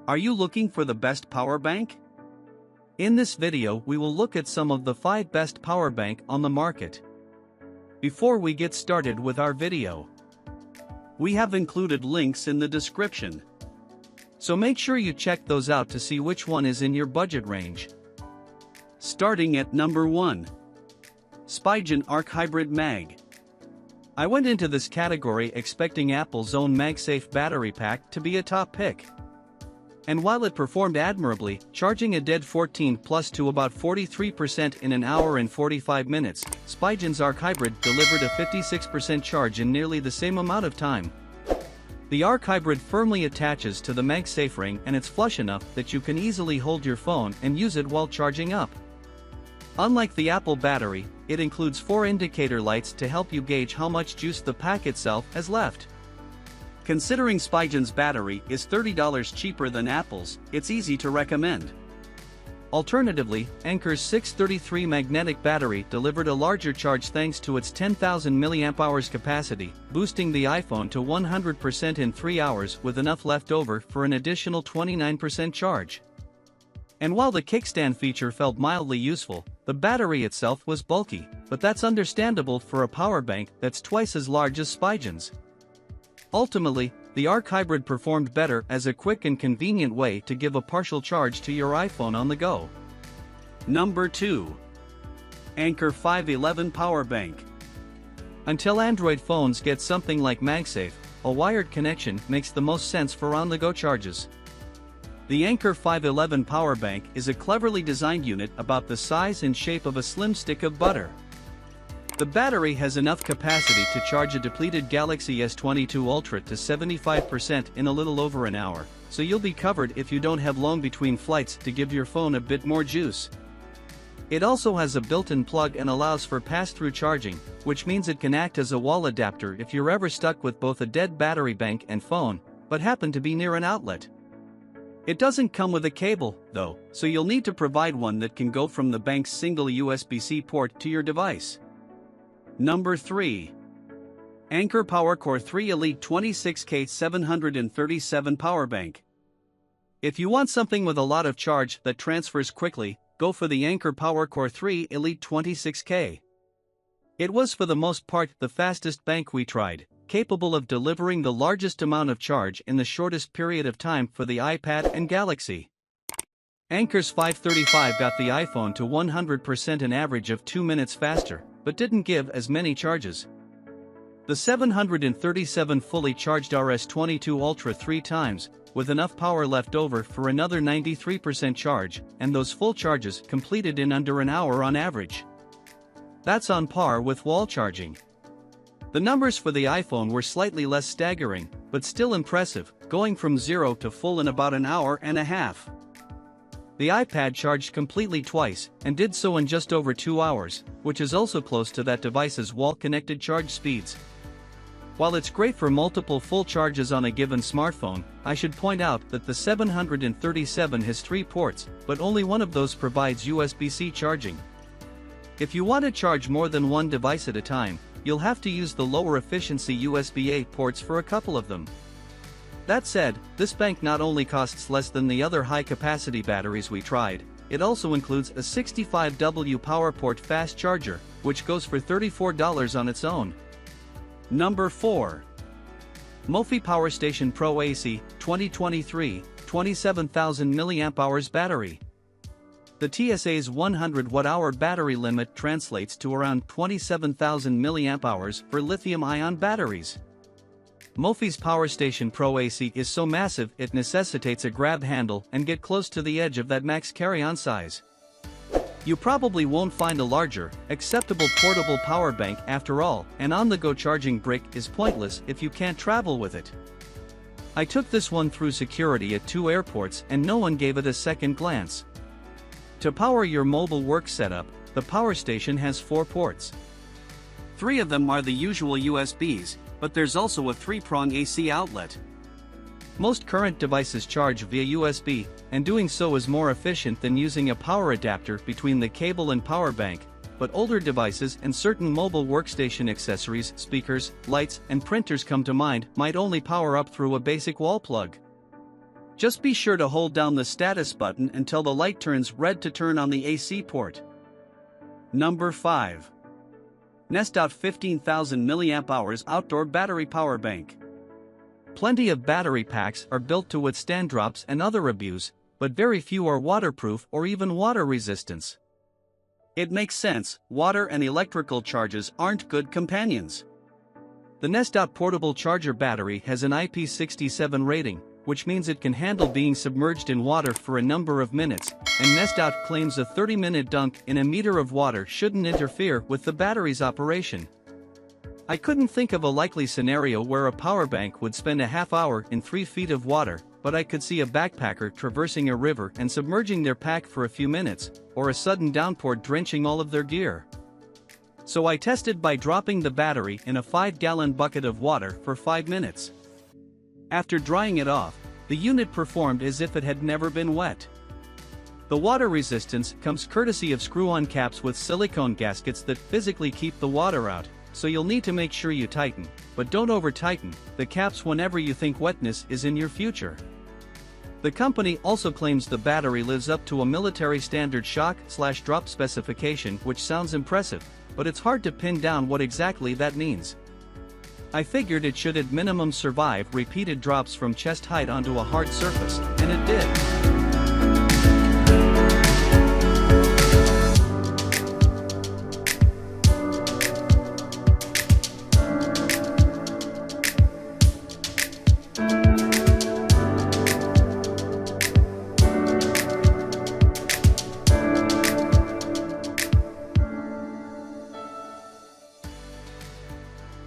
Are you looking for the best power bank? In this video we will look at some of the 5 best power bank on the market. Before we get started with our video, we have included links in the description. So make sure you check those out to see which one is in your budget range. Starting at number 1. Spigen Arc Hybrid Mag. I went into this category expecting Apple's own MagSafe battery pack to be a top pick. And while it performed admirably, charging a dead 14 plus to about 43% in an hour and 45 minutes, Spigen's Arc Hybrid delivered a 56% charge in nearly the same amount of time. The Arc Hybrid firmly attaches to the MagSafe ring and it's flush enough that you can easily hold your phone and use it while charging up. Unlike the Apple battery, it includes 4 indicator lights to help you gauge how much juice the pack itself has left. Considering Spigen's battery is $30 cheaper than Apple's, it's easy to recommend. Alternatively, Anker's 633 magnetic battery delivered a larger charge thanks to its 10,000 mAh capacity, boosting the iPhone to 100% in 3 hours with enough left over for an additional 29% charge. And while the kickstand feature felt mildly useful, the battery itself was bulky, but that's understandable for a power bank that's twice as large as Spigen's. Ultimately, the Arc Hybrid performed better as a quick and convenient way to give a partial charge to your iPhone on the go. Number 2. Anker 511 Power Bank. Until Android phones get something like MagSafe, a wired connection makes the most sense for on-the-go charges. The Anker 511 Power Bank is a cleverly designed unit about the size and shape of a slim stick of butter. The battery has enough capacity to charge a depleted Galaxy S22 Ultra to 75% in a little over an hour, so you'll be covered if you don't have long between flights to give your phone a bit more juice. It also has a built-in plug and allows for pass-through charging, which means it can act as a wall adapter if you're ever stuck with both a dead battery bank and phone, but happen to be near an outlet. It doesn't come with a cable, though, so you'll need to provide one that can go from the bank's single USB-C port to your device. Number 3. Anker PowerCore 3 Elite 26K 737 Power Bank. If you want something with a lot of charge that transfers quickly, go for the Anker PowerCore 3 Elite 26K. It was for the most part the fastest bank we tried, capable of delivering the largest amount of charge in the shortest period of time for the iPad and Galaxy. Anker's 535 got the iPhone to 100% an average of 2 minutes faster, but didn't give as many charges. The 737 fully charged RS22 Ultra 3 times, with enough power left over for another 93% charge, and those full charges completed in under an hour on average. That's on par with wall charging. The numbers for the iPhone were slightly less staggering, but still impressive, going from 0 to full in about an hour and a half. The iPad charged completely twice, and did so in just over 2 hours, which is also close to that device's wall-connected charge speeds. While it's great for multiple full charges on a given smartphone, I should point out that the 737 has 3 ports, but only one of those provides USB-C charging. If you want to charge more than one device at a time, you'll have to use the lower efficiency USB-A ports for a couple of them. That said, this bank not only costs less than the other high-capacity batteries we tried, it also includes a 65W PowerPort fast charger, which goes for $34 on its own. Number 4. Mophie PowerStation Pro AC 2023 27,000 mAh battery. The TSA's 100 Wh battery limit translates to around 27,000 mAh for lithium-ion batteries. Mophie's PowerStation Pro AC is so massive it necessitates a grab handle and get close to the edge of that max carry-on size. You probably won't find a larger, acceptable portable power bank after all, an on-the-go charging brick is pointless if you can't travel with it. I took this one through security at 2 airports and no one gave it a second glance. To power your mobile work setup, the PowerStation has 4 ports. 3 of them are the usual USBs, but there's also a 3-prong AC outlet. Most current devices charge via USB, and doing so is more efficient than using a power adapter between the cable and power bank, but older devices and certain mobile workstation accessories, speakers, lights, and printers come to mind, might only power up through a basic wall plug. Just be sure to hold down the status button until the light turns red to turn on the AC port. Number 5. Nest Out 15,000 mAh Outdoor Battery Power Bank. Plenty of battery packs are built to withstand drops and other abuse, but very few are waterproof or even water resistance. It makes sense, water and electrical charges aren't good companions. The Nest Out portable charger battery has an IP67 rating, which means it can handle being submerged in water for a number of minutes, and Nest Out claims a 30-minute dunk in a meter of water shouldn't interfere with the battery's operation. I couldn't think of a likely scenario where a power bank would spend a half hour in 3 feet of water, but I could see a backpacker traversing a river and submerging their pack for a few minutes, or a sudden downpour drenching all of their gear. So I tested by dropping the battery in a 5-gallon bucket of water for 5 minutes. After drying it off, the unit performed as if it had never been wet. The water resistance comes courtesy of screw-on caps with silicone gaskets that physically keep the water out, so you'll need to make sure you tighten, but don't over-tighten the caps whenever you think wetness is in your future. The company also claims the battery lives up to a military standard shock/drop specification, which sounds impressive, but it's hard to pin down what exactly that means. I figured it should at minimum survive repeated drops from chest height onto a hard surface, and it did.